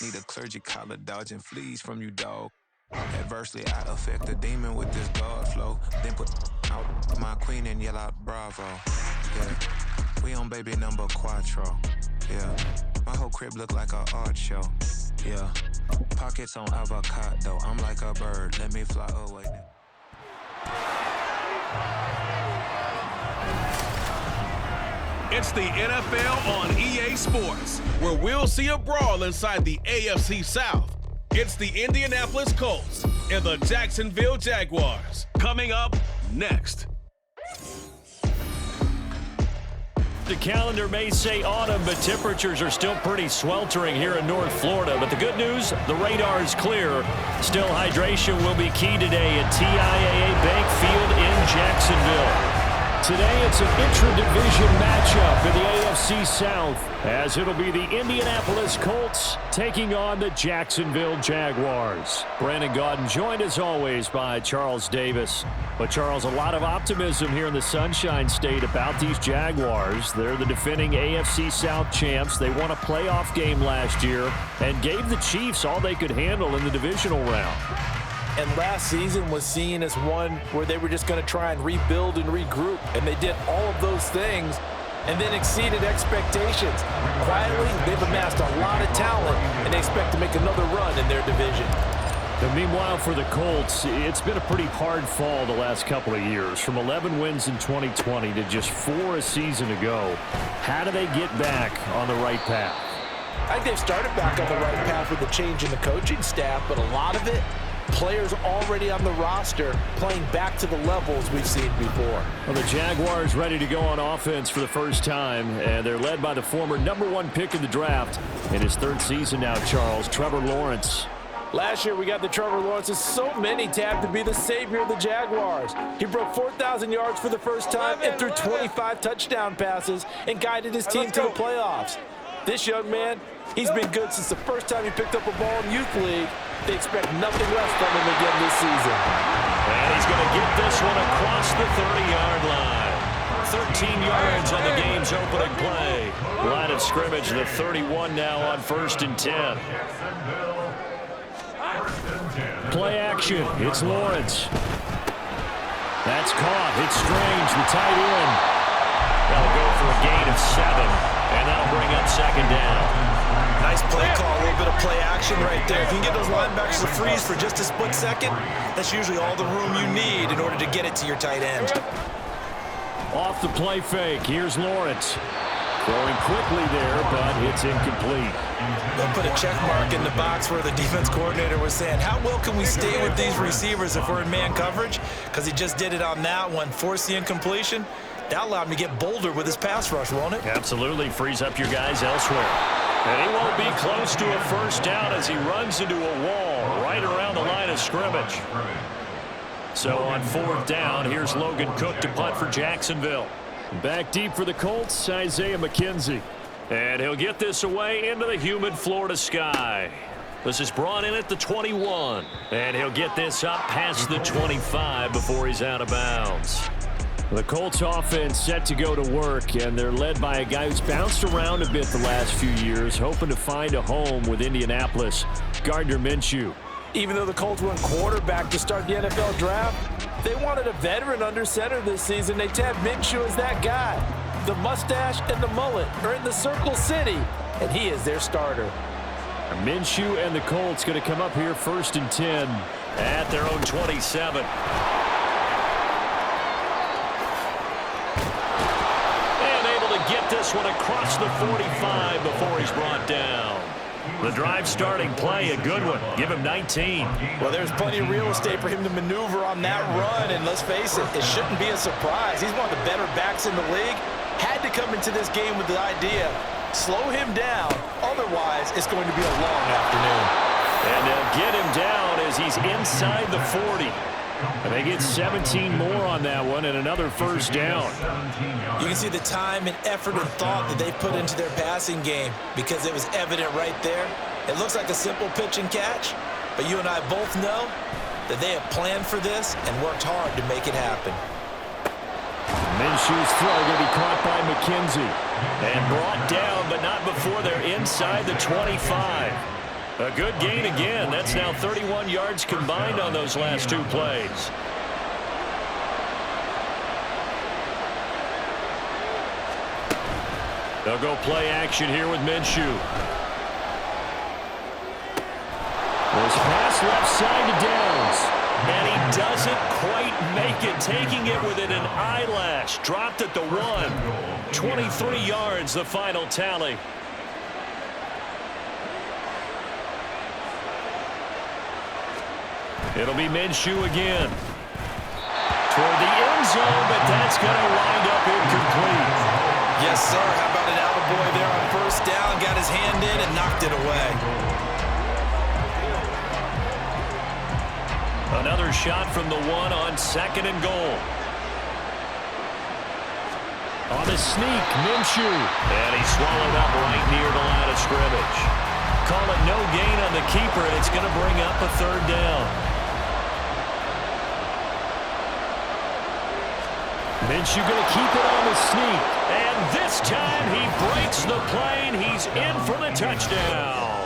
Need a clergy collar dodging fleas from you, dog. Adversely, I affect a demon with this God flow. Then put out my queen and yell out bravo. Yeah, we on baby number quattro. Yeah, my whole crib look like a art show. Yeah, pockets on avocado. I'm like a bird, let me fly away. It's the NFL on EA Sports, where we'll see a brawl inside the AFC South. It's the Indianapolis Colts and the Jacksonville Jaguars. Coming up next. The calendar may say autumn, but temperatures are still pretty sweltering here in North Florida. But the good news, the radar is clear. Still, hydration will be key today at TIAA Bank Field in Jacksonville. Today, it's an intra-division matchup in the AFC South, as it'll be the Indianapolis Colts taking on the Jacksonville Jaguars. Brandon Gaudin joined, as always, by Charles Davis. But, Charles, a lot of optimism here in the Sunshine State about these Jaguars. They're the defending AFC South champs. They won a playoff game last year and gave the Chiefs all they could handle in the divisional round. And last season was seen as one where they were just going to try and rebuild and regroup. And they did all of those things and then exceeded expectations. Quietly, they've amassed a lot of talent, and they expect to make another run in their division. And meanwhile, for the Colts, it's been a pretty hard fall the last couple of years. From 11 wins in 2020 to just 4 a season ago. How do they get back on the right path? I think they've started back on the right path with a change in the coaching staff, but a lot of it, players already on the roster playing back to the levels we've seen before. Well, the Jaguars ready to go on offense for the first time, and they're led by the former #1 pick of the draft in his 3rd season now, Charles, Trevor Lawrence. Last year we got the Trevor Lawrences. So many tapped to be the savior of the Jaguars. He broke 4,000 yards for the first time and threw 25 touchdown passes and guided his team to the playoffs. This young man, he's been good since the first time he picked up a ball in Youth League. They expect nothing less from him again this season. And he's going to get this one across the 30-yard line. 13 yards on the game's opening play. Line of scrimmage, the 31 now on 1st and 10. Play action. It's Lawrence. That's caught. It's Strange, the tight end. That'll go for a gain of 7, and that'll bring up 2nd down. Nice play call, a little bit of play action right there. If you can get those linebackers to freeze for just a split second, that's usually all the room you need in order to get it to your tight end. Off the play fake, here's Lawrence. Throwing quickly there, but it's incomplete. They'll put a check mark in the box where the defense coordinator was saying, how well can we stay with these receivers if we're in man coverage? Because he just did it on that one, forced the incompletion. That allowed him to get bolder with his pass rush, won't it? Absolutely, frees up your guys elsewhere. And he won't be close to a 1st down as he runs into a wall right around the line of scrimmage. So on 4th down, here's Logan Cook to punt for Jacksonville. Back deep for the Colts, Isaiah McKenzie. And he'll get this away into the humid Florida sky. This is brought in at the 21. And he'll get this up past the 25 before he's out of bounds. The Colts offense set to go to work, and they're led by a guy who's bounced around a bit the last few years, hoping to find a home with Indianapolis, Gardner Minshew. Even though the Colts went quarterback to start the NFL draft, they wanted a veteran under center this season. They tabbed Minshew as that guy. The mustache and the mullet are in the Circle City, and he is their starter. Minshew and the Colts going to come up here 1st and 10 at their own 27. Get this one across the 45 before he's brought down. The drive starting play, a good one. Give him 19. Well, there's plenty of real estate for him to maneuver on that run, and let's face it, it shouldn't be a surprise. He's one of the better backs in the league. Had to come into this game with the idea, slow him down, otherwise it's going to be a long afternoon. And they'll get him down as he's inside the 40. And they get 17 more on that one and another 1st down. You can see the time and effort and thought that they put into their passing game because it was evident right there. It looks like a simple pitch and catch, but you and I both know that they have planned for this and worked hard to make it happen. Minshew's throw going to be caught by McKenzie. And brought down, but not before they're inside the 25. A good gain again. That's now 31 yards combined on those last 2 plays. They'll go play action here with Minshew. This pass left side to Downs. And he doesn't quite make it, taking it within an eyelash. Dropped at the 1. 23 yards, the final tally. It'll be Minshew again. Toward the end zone, but that's going to wind up incomplete. Yes, sir. How about an attaboy there on first down? Got his hand in and knocked it away. Another shot from the 1 on 2nd and goal. On the sneak, Minshew. And he swallowed up right near the line of scrimmage. Call it no gain on the keeper, and it's going to bring up a 3rd down. Minshew going to keep it on the sneak. And this time he breaks the plane. He's in for the touchdown.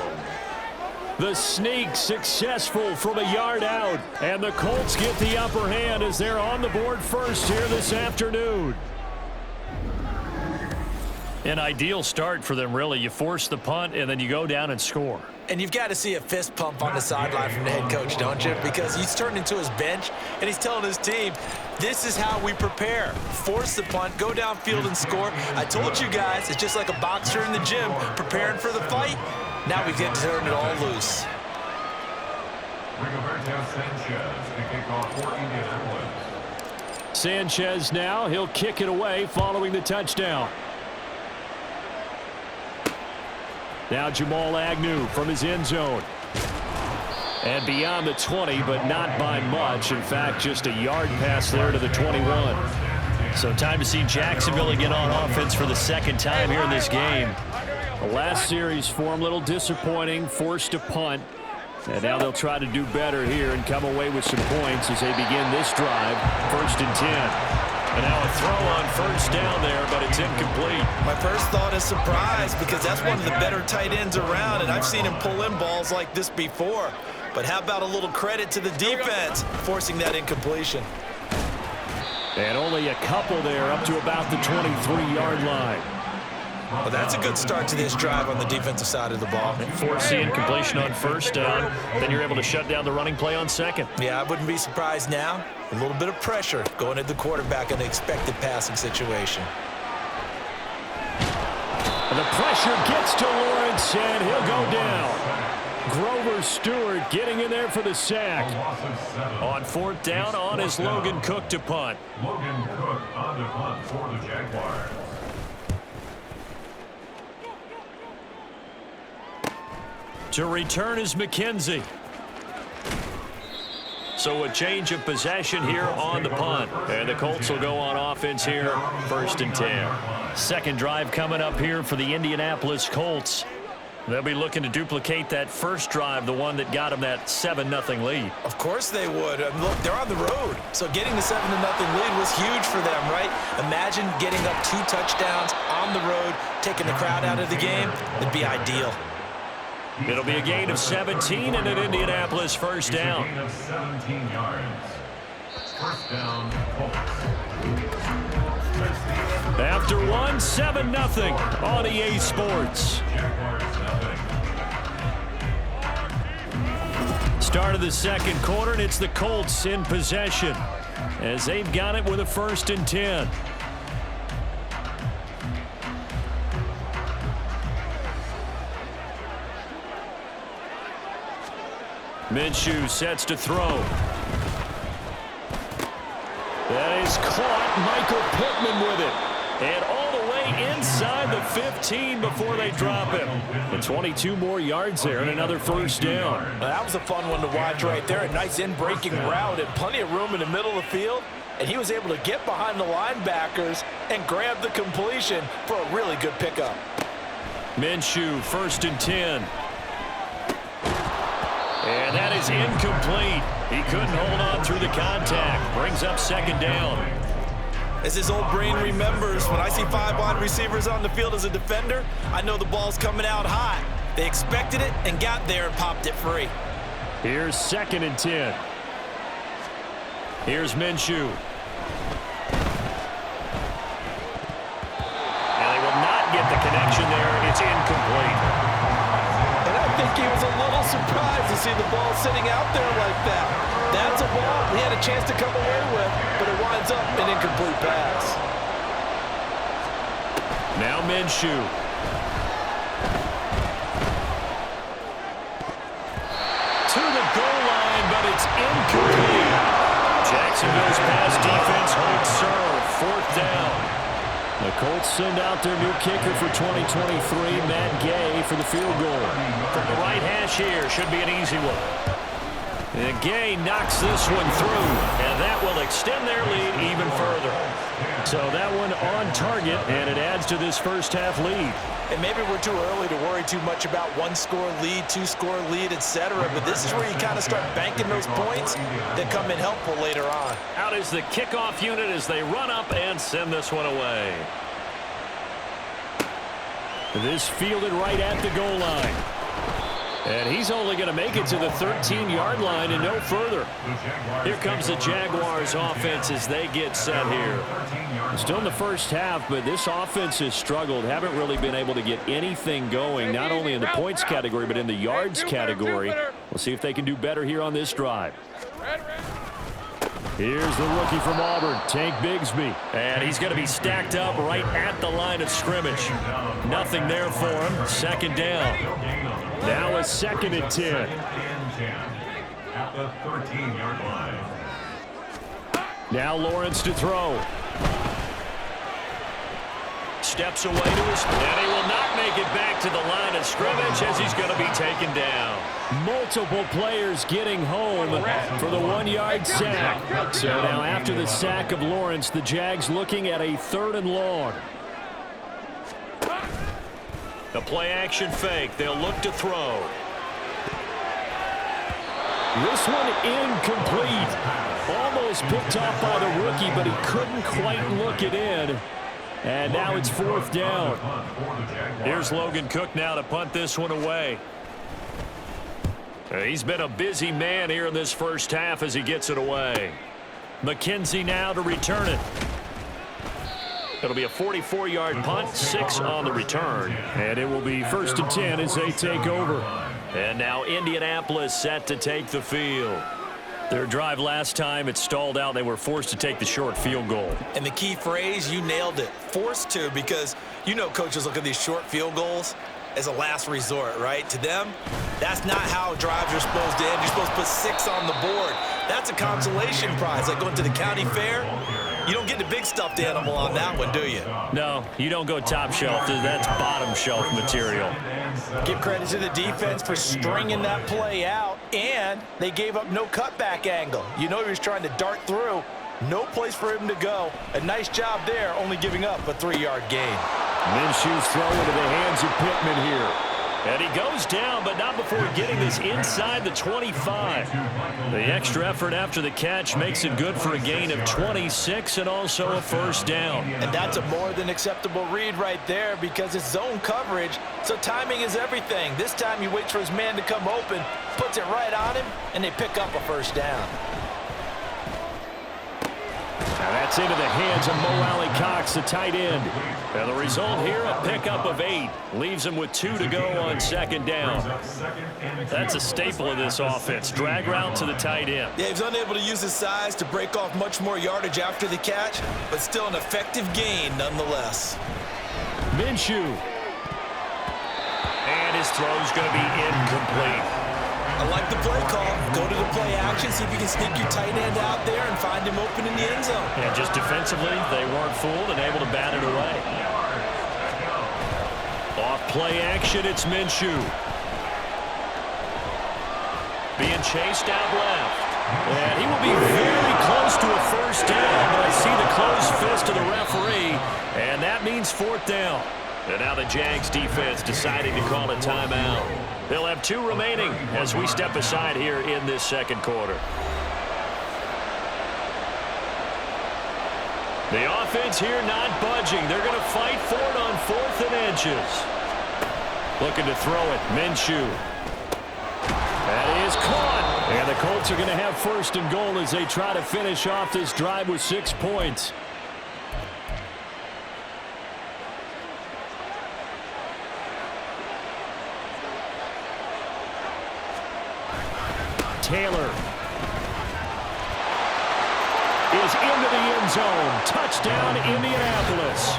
The sneak successful from a yard out. And the Colts get the upper hand as they're on the board first here this afternoon. An ideal start for them, really. You force the punt, and then you go down and score. And you've got to see a fist pump on the sideline from the head coach, don't you? Because he's turned into his bench, and he's telling his team, this is how we prepare. Force the punt, go downfield and score. I told you guys, it's just like a boxer in the gym preparing for the fight. Now we get to turn it all loose. Sanchez now, he'll kick it away following the touchdown. Now Jamal Agnew from his end zone. And beyond the 20, but not by much. In fact, just a yard pass there to the 21. So time to see Jacksonville again on offense for the 2nd time here in this game. The last series for him, a little disappointing, forced to punt. And now they'll try to do better here and come away with some points as they begin this drive, 1st and 10. And now a throw on first down there, but it's incomplete. My first thought is surprise because that's one of the better tight ends around, and I've seen him pull in balls like this before. But how about a little credit to the defense forcing that incompletion? And only a couple there up to about the 23-yard line. Well, that's a good start to this drive on the defensive side of the ball. Forcing incompletion on first down, then you're able to shut down the running play on 2nd. Yeah, I wouldn't be surprised now. A little bit of pressure going at the quarterback in an expected passing situation. And the pressure gets to Lawrence, and he'll go down. Grover Stewart getting in there for the sack. On 4th down, on is Logan Cook to punt. Logan Cook on to punt for the Jaguars. To return is McKenzie. So a change of possession here on the punt. And the Colts will go on offense here, 1st and 10. 2nd drive coming up here for the Indianapolis Colts. They'll be looking to duplicate that first drive, the one that got them that 7-0 lead. Of course they would. Look, they're on the road. So getting the 7-0 lead was huge for them, right? Imagine getting up 2 touchdowns on the road, taking the crowd out of the game. It'd be ideal. It'll be a gain of 17 and an Indianapolis 1st down. Gain of 17 yards. 1st down, Colts. After 7-0 on EA Sports. Start of the 2nd quarter, and it's the Colts in possession as they've got it with a 1st and 10. Minshew sets to throw. That is caught. Michael Pittman with it. And all the way inside the 15 before they drop him. And 22 more yards there and another 1st down. Now, that was a fun one to watch right there. A nice in-breaking route and plenty of room in the middle of the field. And he was able to get behind the linebackers and grab the completion for a really good pickup. Minshew, 1st and 10. And that is incomplete. He couldn't hold on through the contact. Brings up 2nd down. As his old brain remembers, when I see 5 wide receivers on the field as a defender, I know the ball's coming out hot. They expected it and got there and popped it free. Here's 2nd and 10. Here's Minshew. And they will not get the connection there. It's incomplete. And I think he was a little surprised to see the ball sitting out there like that. That's a ball he had a chance to come away with, but it winds up an incomplete pass. Now Minshew. To the goal line, but it's incomplete. Jacksonville's pass defense holds serve. 4th down. The Colts send out their new kicker for 2023, Matt Gay, for the field goal. From the right hash here, should be an easy one. And Gay knocks this one through, and that will extend their lead even further. So that one on target, and it adds to this first half lead. And maybe we're too early to worry too much about 1-score lead, 2-score lead, etc. But this is where you kind of start banking those points that come in helpful later on. Out is the kickoff unit as they run up and send this one away. This fielded right at the goal line. And he's only going to make it to the 13-yard line and no further. Here comes the Jaguars offense as they get set here. Still in the first half, but this offense has struggled. Haven't really been able to get anything going, not only in the points category, but in the yards category. We'll see if they can do better here on this drive. Here's the rookie from Auburn, Tank Bigsby. And he's going to be stacked up right at the line of scrimmage. Nothing there for him. 2nd down. Now a 2nd and 10. At the 13-yard line. Now Lawrence to throw. Steps away to his, and he will not make it back to the line of scrimmage as he's going to be taken down. Multiple players getting home for the 1-yard sack. So now after the sack of Lawrence, the Jags looking at a 3rd and long. The play-action fake. They'll look to throw. This one incomplete. Almost picked off by the rookie, but he couldn't quite look it in. And now it's 4th down. Here's Logan Cook now to punt this one away. He's been a busy man here in this first half as he gets it away. McKenzie now to return it. It'll be a 44-yard punt, 6 on the return. And it will be 1st and 10 as they take over. And now Indianapolis set to take the field. Their drive last time, it stalled out. They were forced to take the short field goal. And the key phrase, you nailed it, forced to, because you know coaches look at these short field goals as a last resort, right? To them, that's not how drives are supposed to end. You're supposed to put 6 on the board. That's a consolation prize, like going to the county fair. You don't get the big stuffed animal on that one, do you? No, you don't go top shelf. That's bottom shelf material. Give credit to the defense for stringing that play out, and they gave up no cutback angle. You know he was trying to dart through. No place for him to go. A nice job there, only giving up a 3-yard gain. Minshew's throw into the hands of Pittman here. And he goes down, but not before getting this inside the 25. The extra effort after the catch makes it good for a gain of 26 and also a 1st down. And that's a more than acceptable read right there because it's zone coverage, so timing is everything. This time he waits for his man to come open, puts it right on him, and they pick up a 1st down. Now that's into the hands of Mo Alley-Cox, the tight end. And the result here, a pickup of 8. Leaves him with 2 to go on 2nd down. That's a staple of this offense. Drag route to the tight end. Yeah, he's unable to use his size to break off much more yardage after the catch, but still an effective gain nonetheless. Minshew. And his throw's going to be incomplete. I like the play call. Go to the play action, see if you can sneak your tight end out there and find him open in the end zone. And just defensively, they weren't fooled and able to bat it away. Off play action, it's Minshew. Being chased out left. And he will be very close to a 1st down, but I see the closed fist of the referee, and that means 4th down. And now the Jags defense deciding to call a timeout. They'll have 2 remaining as we step aside here in this 2nd quarter. The offense here not budging. They're going to fight for it on 4th and inches. Looking to throw it. Minshew. That is caught. And the Colts are going to have first and goal as they try to finish off this drive with 6 points. Taylor is into the end zone. Touchdown, Indianapolis.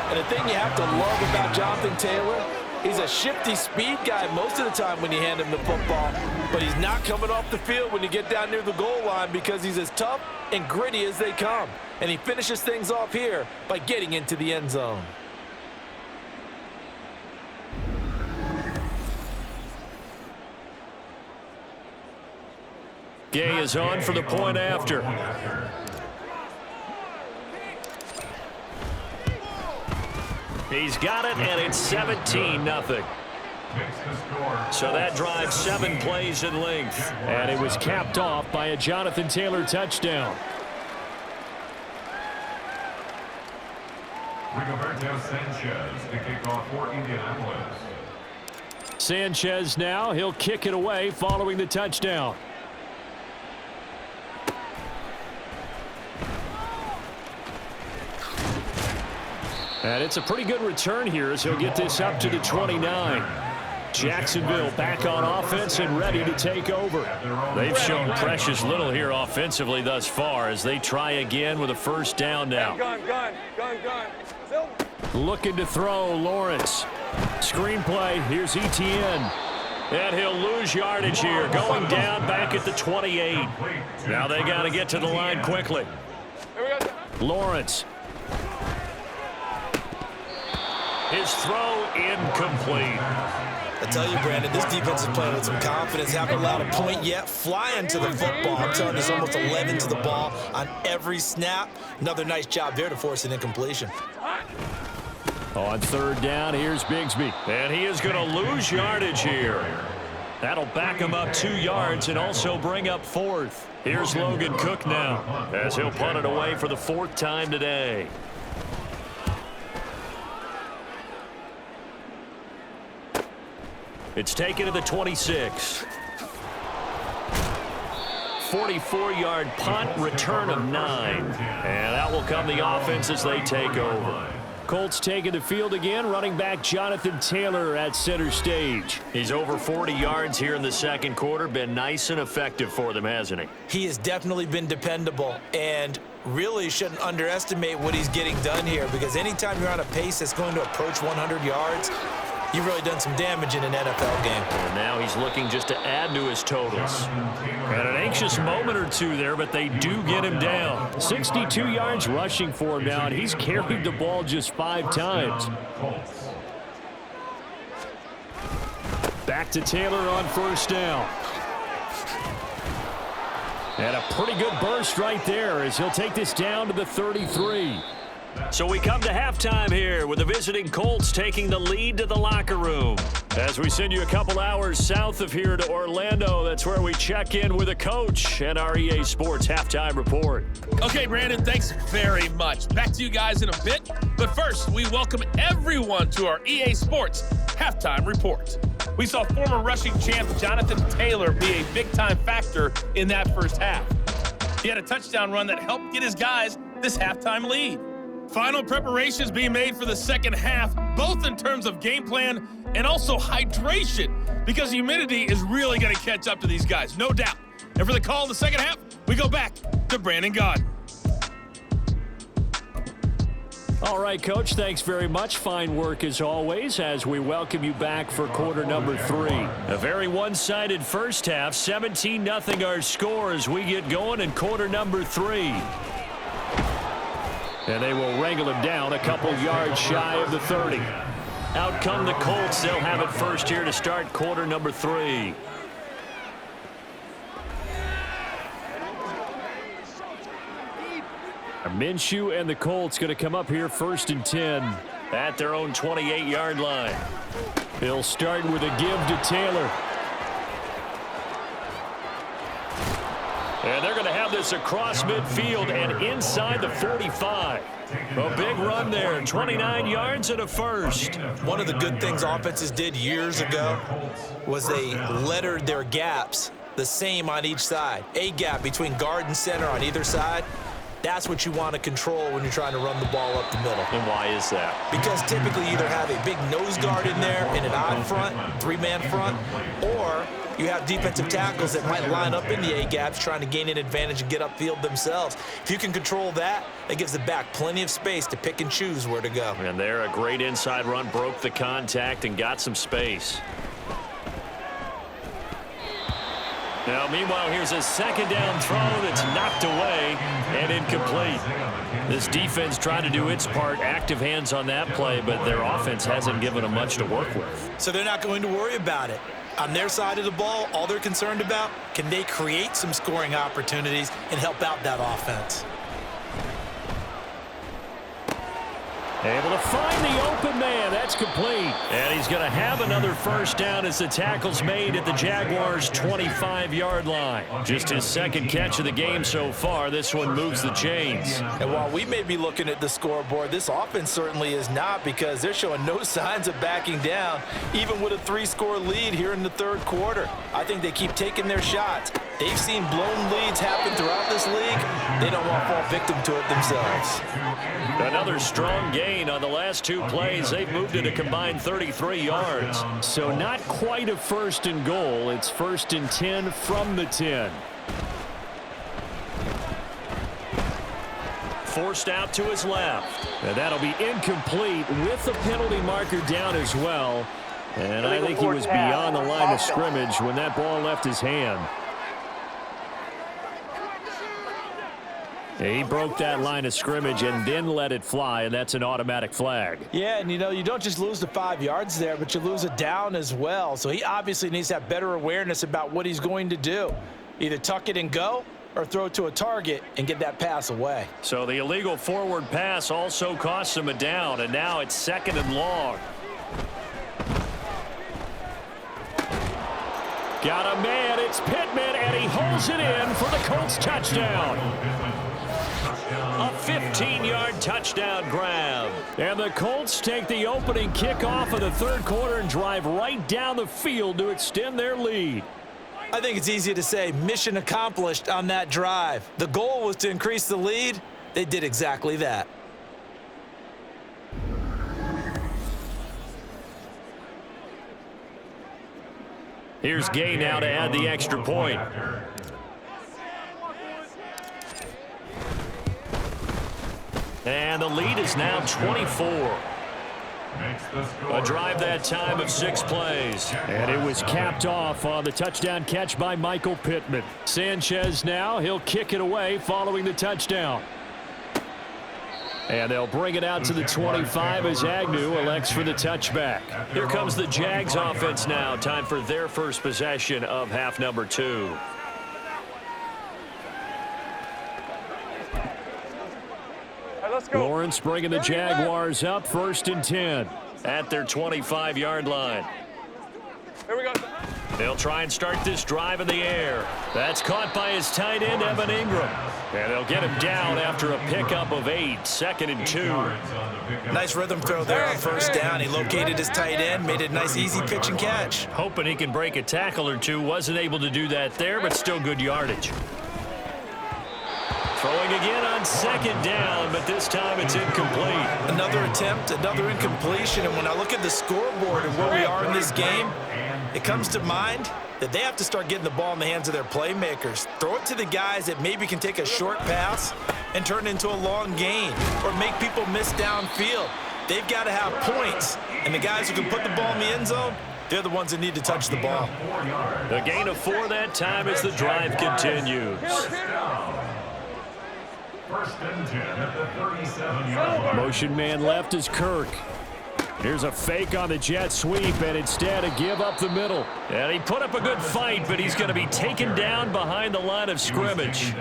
And the thing you have to love about Jonathan Taylor, he's a shifty speed guy most of the time when you hand him the football, but he's not coming off the field when you get down near the goal line because he's as tough and gritty as they come. And he finishes things off here by getting into the end zone. Gay is on for the point after. He's got it, and it's 17-0. So that drives 7 plays in length. And it was capped off by a Jonathan Taylor touchdown. Rigoberto Sanchez to kick off for Indianapolis. Sanchez now, he'll kick it away following the touchdown. And it's a pretty good return here as he'll get this up to the 29. Jacksonville back on offense and ready to take over. They've shown precious little here offensively thus far as they try again with a first down now. Looking to throw, Lawrence. Screenplay, here's Etienne. And he'll lose yardage here, going down back at the 28. Now they got to get to the line quickly. Lawrence. His throw incomplete. I tell you, Brandon, this defense is playing with some confidence. Haven't allowed a point yet. Flying to the football. I'm telling you, there's almost 11 to the ball on every snap. Another nice job there to force an incompletion. On third down, here's Bigsby. And he is going to lose yardage here. That'll back him up 2 yards and also bring up 4th. Here's Logan Cook now as he'll punt it away for the 4th time today. It's taken to the 26. 44-yard punt, return of 9. And that will come the offense as they take over. Colts taking the field again, running back Jonathan Taylor at center stage. He's over 40 yards here in the second quarter. Been nice and effective for them, hasn't he? He has definitely been dependable and really shouldn't underestimate what he's getting done here, because anytime you're on a pace that's going to approach 100 yards, you've really done some damage in an NFL game. And now he's looking just to add to his totals. And an anxious moment or two there, but they do get him down. 62 yards rushing for him now, and he's carried the ball just 5 times. Back to Taylor on first down. And a pretty good burst right there as he'll take this down to the 33. So we come to halftime here with the visiting Colts taking the lead to the locker room. As we send you a couple hours south of here to Orlando, that's where we check in with a coach and our EA Sports halftime report. Okay, Brandon, thanks very much. Back to you guys in a bit. But first, we welcome everyone to our EA Sports halftime report. We saw former rushing champ Jonathan Taylor be a big-time factor in that first half. He had a touchdown run that helped get his guys this halftime lead. Final preparations being made for the second half, both in terms of game plan and also hydration, because humidity is really going to catch up to these guys, no doubt. And for the call in the second half, we go back to Brandon Gaudin. All right, Coach, thanks very much. Fine work as always as we welcome you back for quarter number 3. A very one-sided first half, 17-0 our score as we get going in quarter number 3. And they will wrangle him down a couple yards shy of the 30. Out come the Colts. They'll have it first here to start quarter number 3. Minshew and the Colts going to come up here first and 10 at their own 28-yard line. They'll start with a give to Taylor. And they're going to have this across midfield and inside the 45. A big run there, 29 yards and a first. One of the good things offenses did years ago was they lettered their gaps the same on each side. A gap between guard and center on either side. That's what you want to control when you're trying to run the ball up the middle. And why is that? Because typically you either have a big nose guard in there in an odd front, three-man front, or you have defensive tackles that might line up in the A-gaps trying to gain an advantage and get upfield themselves. If you can control that, that gives the back plenty of space to pick and choose where to go. And there, a great inside run, broke the contact and got some space. Now, meanwhile, here's a second down throw that's knocked away and incomplete. This defense tried to do its part, active hands on that play, but their offense hasn't given them much to work with. So they're not going to worry about it. On their side of the ball, all they're concerned about, can they create some scoring opportunities and help out that offense? Able to find the open man. That's complete. And he's going to have another first down as the tackle's made at the Jaguars' 25-yard line. Just his second catch of the game so far. This one moves the chains. And while we may be looking at the scoreboard, this offense certainly is not, because they're showing no signs of backing down, even with a 3-score lead here in the third quarter. I think they keep taking their shots. They've seen blown leads happen throughout this league. They don't want to fall victim to it themselves. Another strong gain on the last two plays. They've moved it a combined 33 yards. So not quite a first and goal. It's first and 10 from the 10. Forced out to his left. And that'll be incomplete with the penalty marker down as well. And I think he was beyond the line of scrimmage when that ball left his hand. He broke that line of scrimmage and then let it fly, and that's an automatic flag. Yeah, and you know, you don't just lose the 5 yards there, but you lose it down as well. So he obviously needs to have better awareness about what he's going to do. Either tuck it and go, or throw it to a target and get that pass away. So the illegal forward pass also costs him a down, and now it's second and long. Got a man, it's Pittman, and he holds it in for the Colts touchdown. A 15-yard touchdown grab. And the Colts take the opening kickoff of the third quarter and drive right down the field to extend their lead. I think it's easy to say mission accomplished on that drive. The goal was to increase the lead. They did exactly that. Here's Gay now to add the extra point. And the lead is now 24. A drive that time of 6 plays. And it was capped off on the touchdown catch by Michael Pittman. Sanchez now, he'll kick it away following the touchdown. And they'll bring it out to the 25 as Agnew elects for the touchback. Here comes the Jags offense now. Time for their first possession of half number 2. Lawrence bringing the Jaguars up first and 10 at their 25-yard line. Here we go. They'll try and start this drive in the air. That's caught by his tight end, Evan Ingram. And they'll get him down after a pickup of 8, second and 2. Nice rhythm throw there on first down. He located his tight end, made it a nice easy pitch and catch. Hoping he can break a tackle or two. Wasn't able to do that there, but still good yardage. Throwing again on second down, but this time it's incomplete. Another attempt, another incompletion, and when I look at the scoreboard and where we are in this game, it comes to mind that they have to start getting the ball in the hands of their playmakers. Throw it to the guys that maybe can take a short pass and turn it into a long gain or make people miss downfield. They've got to have points, and the guys who can put the ball in the end zone, they're the ones that need to touch the ball. The gain of 4 that time as the drive continues. First and 10 at the 37-yard line. Motion man left is Kirk. Here's a fake on the jet sweep, and instead a give up the middle. And he put up a good fight, but he's going to be taken down behind the line of scrimmage.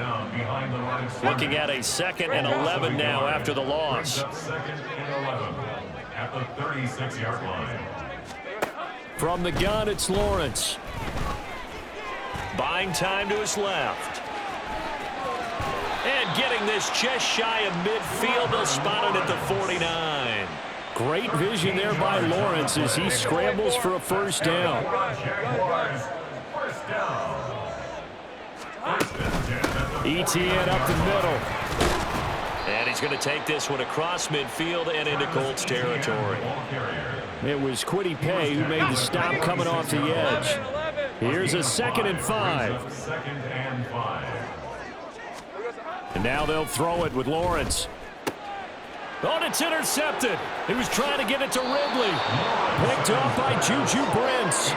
Looking at a 2nd and 11 now after the loss. 2nd and 11 at the 36-yard line. From the gun, it's Lawrence. Buying time to his left. And getting this just shy of midfield, they'll spot it at the 49. Great vision there by Lawrence as he scrambles for a first down. Etienne up the middle. And he's going to take this one across midfield and into Colts territory. It was Kwity Paye who made the stop coming off the edge. Here's a 2nd and 5. And now they'll throw it with Lawrence. Oh, and it's intercepted. He was trying to get it to Ridley. Picked off by Juju Brents.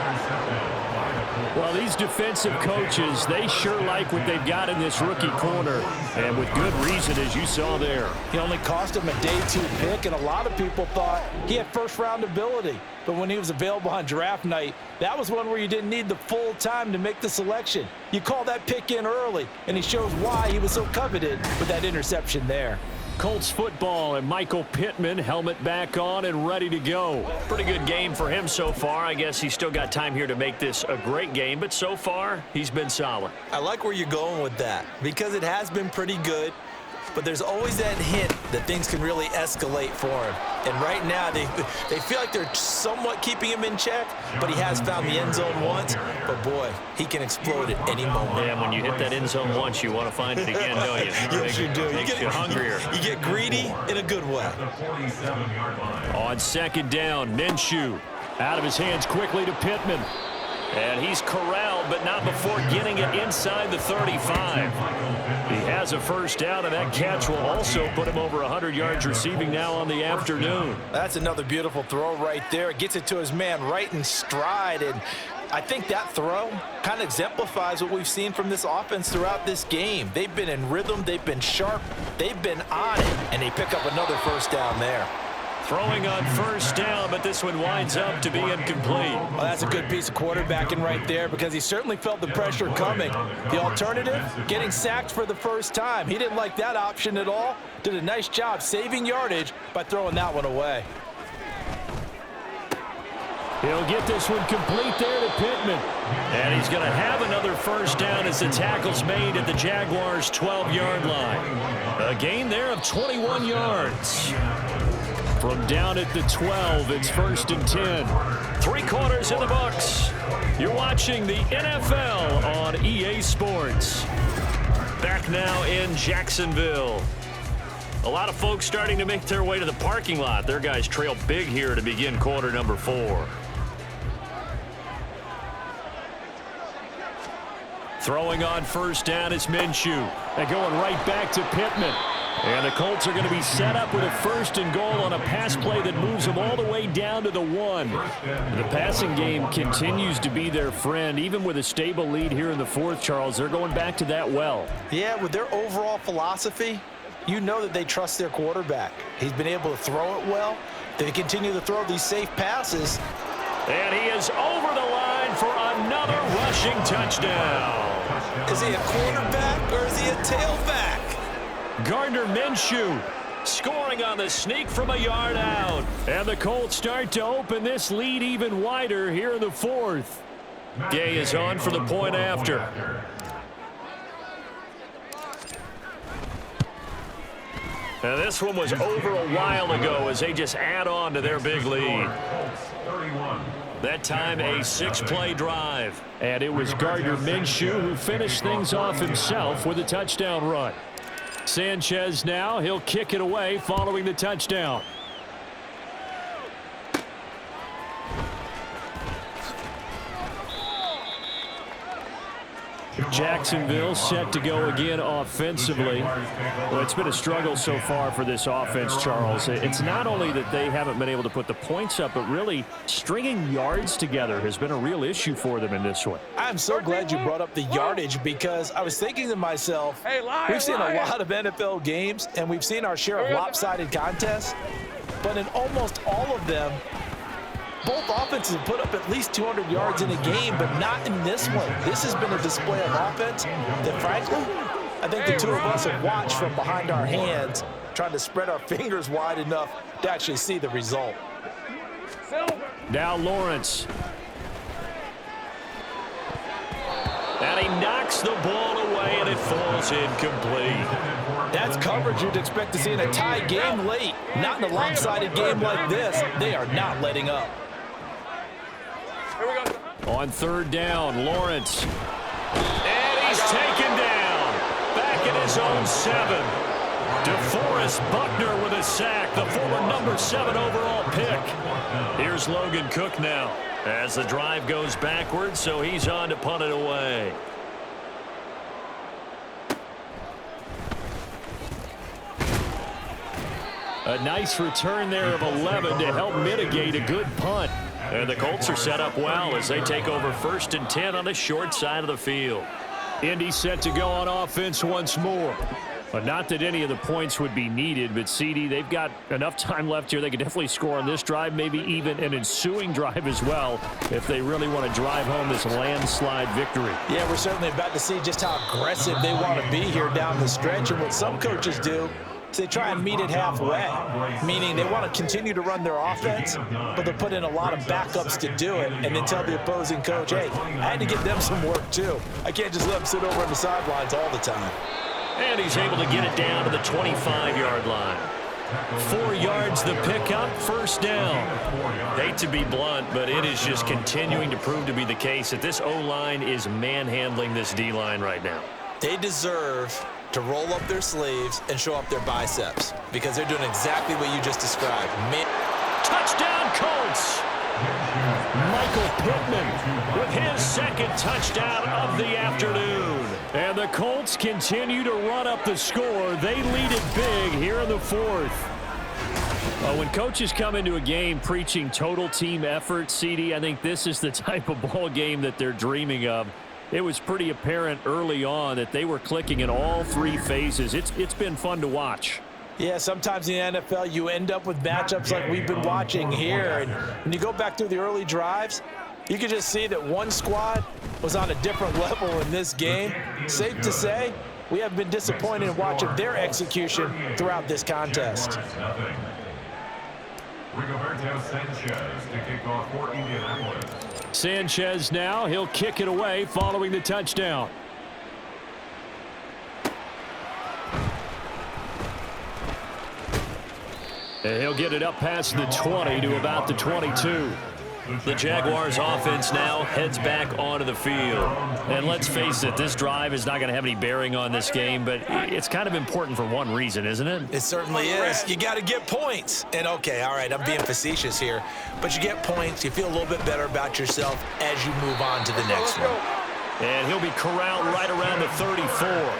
Well, these defensive coaches, they sure like what they've got in this rookie corner. And with good reason, as you saw there. He only cost him a day 2 pick, and a lot of people thought he had first-round ability. But when he was available on draft night, that was one where you didn't need the full time to make the selection. You call that pick in early, and he shows why he was so coveted with that interception there. Colts football and Michael Pittman, helmet back on and ready to go. Pretty good game for him so far. I guess he's still got time here to make this a great game, but so far he's been solid. I like where you're going with that because it has been pretty good, but there's always that hint that things can really escalate for him. And right now they feel like they're somewhat keeping him in check, but he has found the end zone once. But boy, he can explode at any moment. Yeah, and when you hit that end zone once, you want to find it again, don't you? Yes, you do. Makes you hungrier. You get greedy in a good way. On 2nd down, Minshew out of his hands quickly to Pittman. And he's corralled, but not before getting it inside the 35. He has a first down, and that catch will also put him over 100 yards receiving now on the afternoon. That's another beautiful throw right there. It gets it to his man right in stride, and I think that throw kind of exemplifies what we've seen from this offense throughout this game. They've been in rhythm, they've been sharp, they've been on it, and they pick up another first down there. Throwing on first down, but this one winds up to be incomplete. Well, that's a good piece of quarterbacking right there because he certainly felt the pressure coming. The alternative, getting sacked for the first time. He didn't like that option at all. Did a nice job saving yardage by throwing that one away. He'll get this one complete there to Pittman. And he's going to have another first down as the tackle's made at the Jaguars' 12-yard line. A gain there of 21 yards. From down at the 12, it's 1st and 10. 3 quarters in the books. You're watching the NFL on EA Sports. Back now in Jacksonville. A lot of folks starting to make their way to the parking lot. Their guys trail big here to begin quarter number 4. Throwing on first down is Minshew. And going right back to Pittman. And the Colts are going to be set up with a 1st and goal on a pass play that moves them all the way down to the 1. The passing game continues to be their friend. Even with a stable lead here in the 4th, Charles, they're going back to that well. Yeah, with their overall philosophy, you know that they trust their quarterback. He's been able to throw it well. They continue to throw these safe passes. And he is over the line for another rushing touchdown. Is he a quarterback or is he a tailback? Gardner Minshew scoring on the sneak from a yard out. And the Colts start to open this lead even wider here in the 4th. Gay is on for the point after. Now this one was over a while ago as they just add on to their big lead. That time a 6-play drive. And it was Gardner Minshew who finished things off himself with a touchdown run. Sanchez now, he'll kick it away following the touchdown. Jacksonville set to go again offensively. Well, it's been a struggle so far for this offense, Charles. It's not only that they haven't been able to put the points up, but really stringing yards together has been a real issue for them in this one. I'm so glad you brought up the yardage because I was thinking to myself, we've seen a lot of NFL games and we've seen our share of lopsided contests, but in almost all of them, both offenses have put up at least 200 yards in a game, but not in this one. This has been a display of offense that, frankly, I think the two of us have watched from behind our hands, trying to spread our fingers wide enough to actually see the result. Now Lawrence. And he knocks the ball away, and it falls incomplete. That's coverage you'd expect to see in a tie game late. Not in a lopsided game like this. They are not letting up. On third down, Lawrence. And he's taken down. Back in his own 7. DeForest Buckner with a sack, the former number 7 overall pick. Here's Logan Cook now as the drive goes backwards, so he's on to punt it away. A nice return there of 11 to help mitigate a good punt. And the Colts are set up well as they take over 1st and 10 on the short side of the field. Indy set to go on offense once more. But not that any of the points would be needed, but CD, they've got enough time left here. They can definitely score on this drive, maybe even an ensuing drive as well, if they really want to drive home this landslide victory. Yeah, we're certainly about to see just how aggressive they want to be here down the stretch. And what some coaches do is they try and meet it halfway, meaning they want to continue to run their offense, but they'll put in a lot of backups to do it and then tell the opposing coach, hey, I had to get them some work too. I can't just let them sit over on the sidelines all the time. And he's able to get it down to the 25-yard line. 4 yards the pickup, 1st down. Hate to be blunt, but it is just continuing to prove to be the case that this O-line is manhandling this D-line right now. They deserve to roll up their sleeves and show up their biceps because they're doing exactly what you just described. Touchdown, Colts! Michael Pittman with his 2nd touchdown of the afternoon. And the Colts continue to run up the score. They lead it big here in the 4th. When coaches come into a game preaching total team effort, CD, I think this is the type of ball game that they're dreaming of. It was pretty apparent early on that they were clicking in all 3 phases. It's been fun to watch. Yeah, sometimes in the NFL you end up with matchups like we've been watching here. And when you go back through the early drives, you can just see that one squad was on a different level in this game. Safe to say, we have been disappointed in watching their execution throughout this contest. Sanchez now, he'll kick it away following the touchdown. And he'll get it up past the 20 to about the 22. The Jaguars offense now heads back onto the field. And let's face it, this drive is not going to have any bearing on this game, but it's kind of important for one reason, isn't it? It certainly is. You got to get points. And okay, all right, I'm being facetious here, but you get points, you feel a little bit better about yourself as you move on to the next one. And he'll be corralled right around the 34.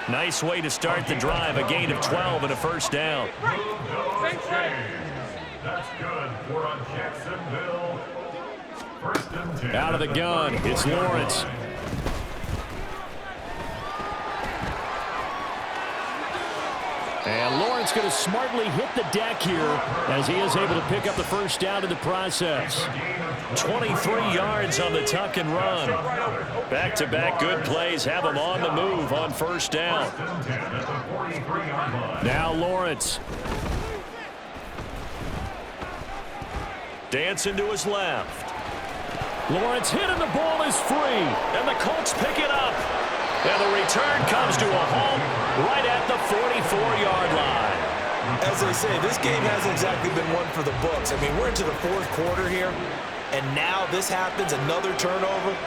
Nice way to start the drive, a gain of 12 and a 1st down. That's good for a Jacksonville. 1st and 10. Out of the gun, it's Lawrence. And Lawrence going to smartly hit the deck here as he is able to pick up the 1st down in the process. 23 yards on the tuck and run. Back-to-back good plays have him on the move on 1st down. Now Lawrence. Dancing to his left. Lawrence hit and the ball is free. And the Colts pick it up. And the return comes to a halt right at the 44-yard line. As they say, this game hasn't exactly been one for the books. I mean, we're into the 4th quarter here, and now this happens, another turnover.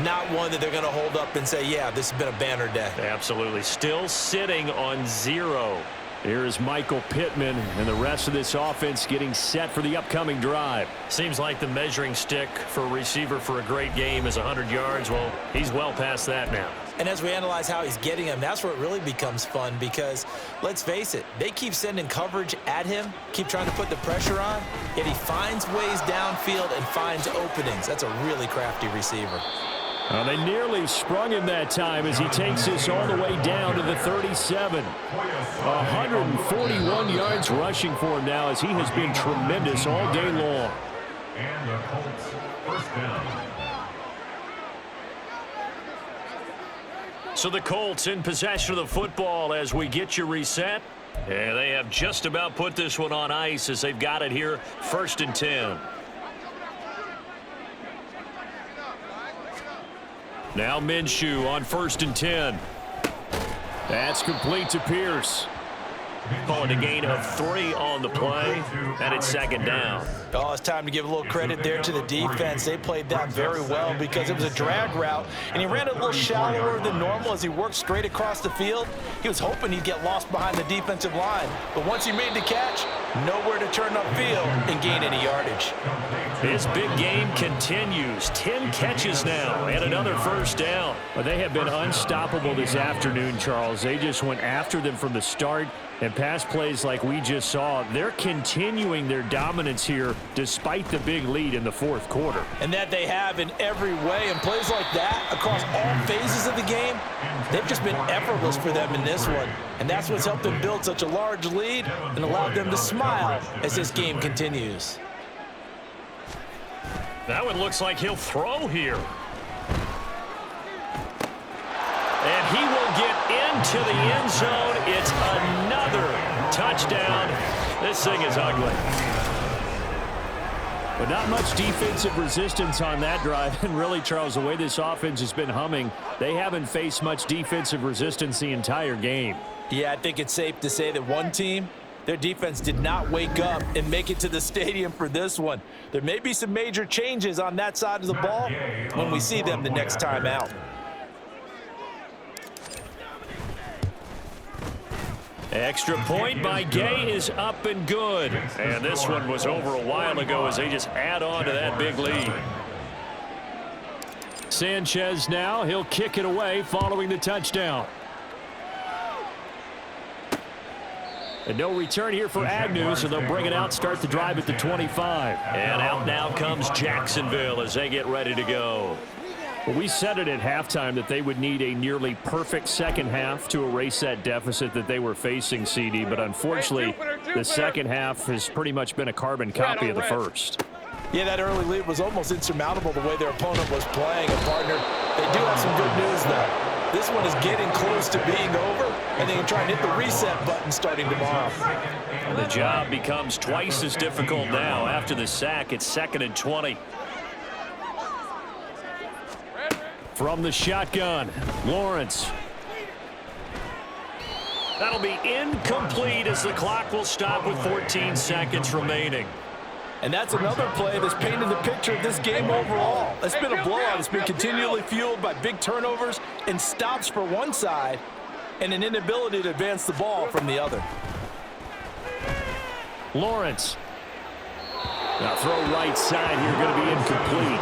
Not one that they're going to hold up and say, yeah, this has been a banner day. Absolutely. Still sitting on 0. Here's Michael Pittman and the rest of this offense getting set for the upcoming drive. Seems like the measuring stick for a receiver for a great game is 100 yards. Well, he's well past that now. And as we analyze how he's getting them, that's where it really becomes fun because, let's face it, they keep sending coverage at him, keep trying to put the pressure on, yet he finds ways downfield and finds openings. That's a really crafty receiver. They nearly sprung him that time as he takes this all the way down to the 37. 141 yards rushing for him now as he has been tremendous all day long. And the Colts 1st down. So the Colts in possession of the football as we get you reset. And they have just about put this one on ice as they've got it here 1st and 10. Now Minshew on 1st and 10. That's complete to Pierce. Calling a gain of 3 on the play, and it's 2nd down. Oh, it's time to give a little credit there to the defense. They played that very well because it was a drag route, and he ran it a little shallower than normal as he worked straight across the field. He was hoping he'd get lost behind the defensive line, but once he made the catch, nowhere to turn upfield and gain any yardage. His big game continues. 10 catches now and another 1st down. But they have been unstoppable this afternoon, Charles. They just went after them from the start. And pass plays like we just saw, they're continuing their dominance here despite the big lead in the 4th quarter. And that they have in every way. And plays like that across all phases of the game, they've just been effortless for them in this one. And that's what's helped them build such a large lead and allowed them to smile as this game continues. That one looks like he'll throw here. And he will get into the end zone. It's another touchdown. This thing is ugly. But not much defensive resistance on that drive. And really, Charles, the way this offense has been humming, they haven't faced much defensive resistance the entire game. Yeah, I think it's safe to say that one team, their defense did not wake up and make it to the stadium for this one. There may be some major changes on that side of the ball when we see them the next time out. Extra point by Gay is up and good. And this one was over a while ago as they just add on to that big lead. Sanchez now, he'll kick it away following the touchdown. And no return here for Agnew, so they'll bring it out, start the drive at the 25. And out now comes Jacksonville as they get ready to go. Well, we said it at halftime that they would need a nearly perfect second half to erase that deficit that they were facing, CD. But unfortunately, the second half has pretty much been a carbon copy of the first. Yeah, that early lead was almost insurmountable the way their opponent was playing. And, partner, they do have some good news, though. This one is getting close to being over, and they can try and hit the reset button starting tomorrow. And the job becomes twice as difficult now. After the sack, it's 2nd and 20. From the shotgun, Lawrence. That'll be incomplete as the clock will stop with 14 seconds remaining. And that's another play that's painted the picture of this game overall. It's been a blowout. It's been continually fueled by big turnovers and stops for one side and an inability to advance the ball from the other. Lawrence. Now throw right side here, going to be incomplete.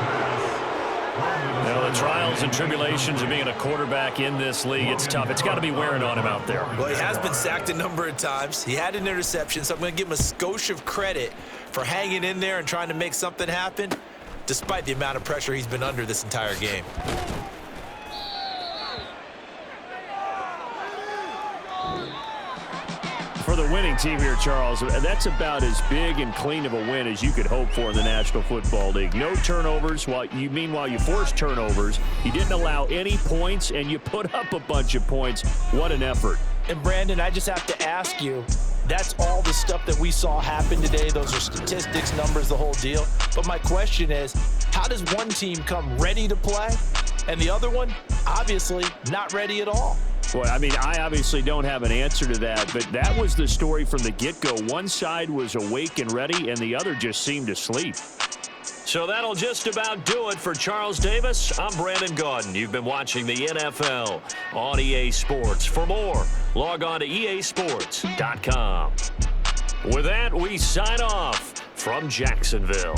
Now, the trials and tribulations of being a quarterback in this league, it's tough. It's got to be wearing on him out there. Well, he has been sacked a number of times. He had an interception, so I'm going to give him a skosh of credit for hanging in there and trying to make something happen, despite the amount of pressure he's been under this entire game. For the winning team here, Charles, that's about as big and clean of a win as you could hope for in the National Football League. No turnovers. Meanwhile, you forced turnovers. You didn't allow any points, and you put up a bunch of points. What an effort. And, Brandon, I just have to ask you, that's all the stuff that we saw happen today. Those are statistics, numbers, the whole deal. But my question is, how does one team come ready to play, and the other one, obviously, not ready at all? Boy, I mean, I obviously don't have an answer to that, but that was the story from the get-go. One side was awake and ready, and the other just seemed asleep. So that'll just about do it for Charles Davis. I'm Brandon Gaudin. You've been watching the NFL on EA Sports. For more, log on to easports.com. With that, we sign off from Jacksonville.